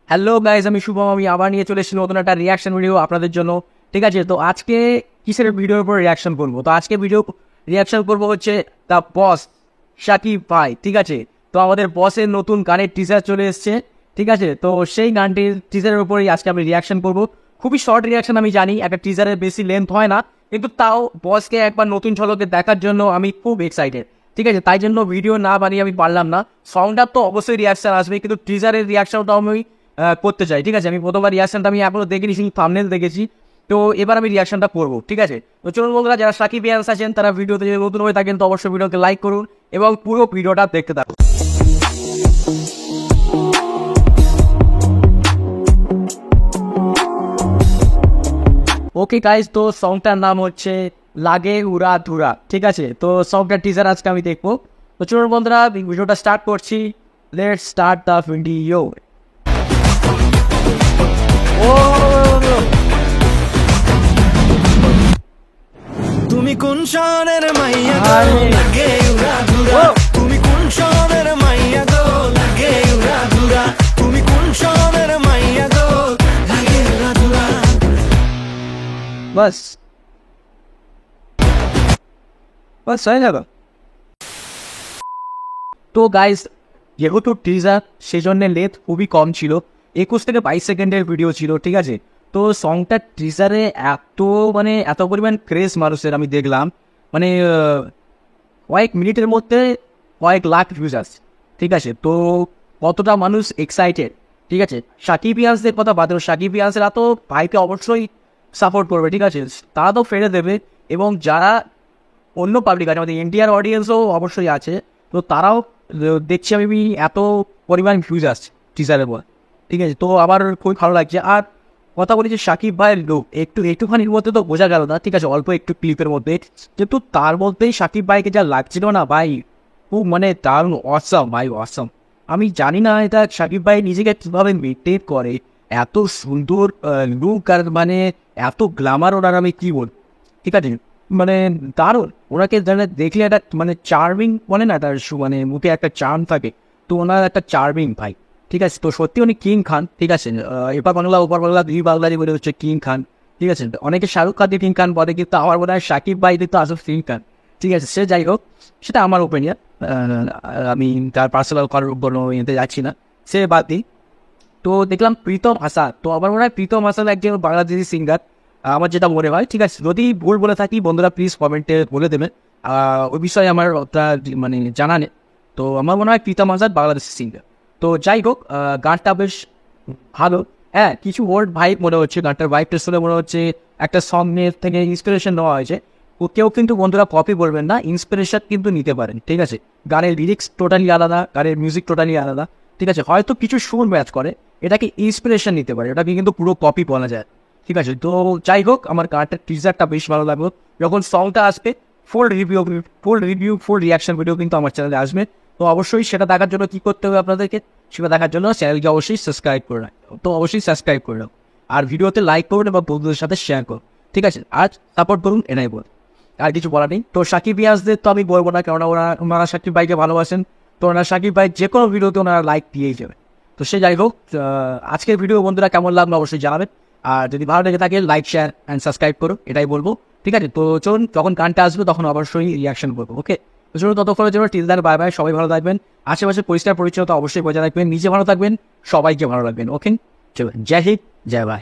Hello guys, আমি শুভম। আমি আবার নিয়ে চলে এসেছি নতুন একটা রিয়াকশন ভিডিও আপনাদের জন্য। ঠিক আছে, তো আজকে কিসের ভিডিওর উপর রিয়াকশন করবো? তো আজকে রিয়াকশন করবো হচ্ছে দ্য বস, শাকিব ভাই। ঠিক আছে, তো আমাদের বসের নতুন গানের টিজার চলে এসছে। ঠিক আছে, তো সেই গানটির টিজারের উপরেই আজকে আমি রিয়াকশন করবো। খুবই শর্ট রিয়াকশন, আমি জানি একটা টিজারের বেশি লেন্থ হয় না, কিন্তু তাও বসকে একবার নতুন ঝলকে দেখার জন্য আমি খুব এক্সাইটেড। ঠিক আছে, তাই জন্য ভিডিও না বানিয়ে আমি পারলাম না। সংটার তো অবশ্যই রিয়াকশন আসবে, কিন্তু টিজারের রিয়াকশনটাও আমি করতে চাই। ঠিক আছে, আমি প্রথমবার রিয়াকশনটা আমি এখনো দেখিনি, শুধু থাম্বনেল দেখেছি। তো এবার আমি রিয়াকশনটা করবো। ঠিক আছে, তো চলুন বন্ধুরা, যারা সাকিব ফ্যান্স আছেন তারা ভিডিওতে যদি নতুন হয়ে থাকেন তো অবশ্যই ভিডিওকে লাইক করুন এবং পুরো ভিডিওটা দেখতে থাকুন। ওকে গাইজ, তো সংটার নাম হচ্ছে লাগে উড়া ধুরা। ঠিক আছে, তো সংটার টিজার আজকে আমি দেখবো। তো চলুন বন্ধুরা, ভিডিওটা স্টার্ট করছি। Let's start the video. তুমি কোন শহরের মাইয়া গো লাগে উড়া ধুরা, তুমি কোন শহরের মাইয়া গো লাগে উড়া ধুরা, তুমি কোন শহরের মাইয়া গো লাগে উড়া ধুরা। বাস বাস হয়ে গেল। তো গাইজ, যেহেতু টিজার সেজন্য লেন্থ খুবই কম ছিল, 21 থেকে 22 সেকেন্ডের ভিডিও ছিল। ঠিক আছে, তো সংটার টিজারে এত পরিমাণ ক্রেজ মানুষের আমি দেখলাম, মানে কয়েক মিনিটের মধ্যে কয়েক লাখ ভিউজ আসছে। ঠিক আছে, তো কতটা মানুষ এক্সাইটেড। ঠিক আছে, সাকিব ইয়ান্সদের কথা বাদ দেবো, সাকিব ইয়ান্সেরা তো ভাইকে অবশ্যই সাপোর্ট করবে। ঠিক আছে, তারা তো ফেলে দেবে, এবং যারা অন্য পাবলিক আছে, আমাদের ইন্ডিয়ার অডিয়েন্সও অবশ্যই আছে, তো তারাও দেখছি আমি এত পরিমাণ ভিউজ আসছে টিজারের পর। ঠিক আছে, তো আবার খুবই ভালো লাগছে। আর কথা বলি যে সাকিব ভাইয়ের লোক একটুখানির মধ্যে তো বোঝা গেল না। ঠিক আছে, অল্প একটু ক্লিপের মধ্যে, কিন্তু তার মধ্যেই সাকিব ভাইকে যা লাগছিল না ভাই, খুব দারুণ অসাম ভাই, অসাম। আমি জানি না এটা সাকিব ভাই নিজেকে কীভাবে মেনটেন করে, এত সুন্দর লুক, আর এত গ্ল্যামার ওনার, আমি কী বল। ঠিক আছে, দারুণ। ওনাকে দেখলে একটা চার্মিং বলে না, তার মুখে একটা চার্ম থাকে, তো ওনার একটা চার্মিং ভাই। ঠিক আছে, তো সত্যি উনি কিং খান। ঠিক আছে, এপার বাংলা ওপার বাংলা দুই বাংলারই বলে হচ্ছে কিং খান। ঠিক আছে, অনেকে শাহরুখ খান দিয়ে কিং খান বলে, কিন্তু আমার মনে হয় সাকিব ভাই তো আসলে কিং খান। ঠিক আছে, সে যাই হোক, সেটা আমার ওপিনিয়ন। আমি তার পার্সোনাল কারোর কোনো এতে যাচ্ছি না, সে বাদ দিই। তো দেখলাম প্রীতম হাসান, তো আমার মনে হয় প্রীতম হাসান একজন বাংলাদেশি সিঙ্গার, আমার যেটা মনে হয়। ঠিক আছে, যদি ভুল বলে থাকি বন্ধুরা প্লিজ কমেন্টে বলে দেবেন, ওই বিষয়ে আমার জানা নেই। তো আমার মনে হয় প্রীতম হাসান বাংলাদেশি সিঙ্গার। তো যাই হোক, গানটা বেশ ভালো। হ্যাঁ, কিছু ওল্ড ভাইব মনে হচ্ছে, গানটার ভাইবটা শুনে মনে হচ্ছে একটা সঙ্গের থেকে ইন্সপিরেশন নেওয়া হয়েছে। কেউ কিন্তু বন্ধুরা কপি করবেন না, ইন্সপিরেশন কিন্তু নিতে পারেন। ঠিক আছে, গানের লিরিক্স টোটালি আলাদা, গানের মিউজিক টোটালি আলাদা। ঠিক আছে, হয়তো কিছু সুর ম্যাচ করে, এটাকে ইন্সপিরেশন নিতে পারে, এটাকে কিন্তু পুরো কপি বলা যায়। ঠিক আছে, তো যাই হোক, আমার গানটার টিজারটা বেশ ভালো লাগলো। যখন সংটা আসবে ফুল রিয়াকশন ভিডিও কিন্তু আমার চ্যানেলে আসবে। তো অবশ্যই সেটা দেখার জন্য কী করতে হবে আপনাদেরকে, সেটা দেখার জন্য চ্যানেলকে অবশ্যই সাবস্ক্রাইব করে রাখো। তো অবশ্যই সাবস্ক্রাইব করে রাখো, আর ভিডিওতে লাইক করুন এবং বন্ধুদের সাথে শেয়ার করুন। ঠিক আছে, আর সাপোর্ট করুন, এনাই বল, আর কিছু বলা নেই। তো সাকিব ইয়ান্সদের তো আমি বলবো না, কেননা ওনারা সাকিব ভাইকে ভালোবাসেন, তো ওনারা সাকিব ভাই যে কোনো ভিডিওতে ওনারা লাইক দিয়েই যাবে। তো সে যাই হোক, আজকের ভিডিও বন্ধুরা কেমন লাগলো অবশ্যই জানাবেন, আর যদি ভালো লেগে থাকে লাইক শেয়ার অ্যান্ড সাবস্ক্রাইব করো, এটাই বলবো। ঠিক আছে, তো চলুন, যখন গানটা আসবে তখন অবশ্যই রিয়াকশন করবো। ওকে, তো চলুন, ততক্ষণের জন্য টিল দেন, বাই বাই। সবাই ভালো থাকবেন, আশেপাশে পরিষ্কার পরিচ্ছন্নতা অবশ্যই বজায় রাখবেন, নিজে ভালো থাকবেন, সবাইকে ভালো রাখবেন। ওকে, চলুন, জয় হিন্দ, জয় ভাই।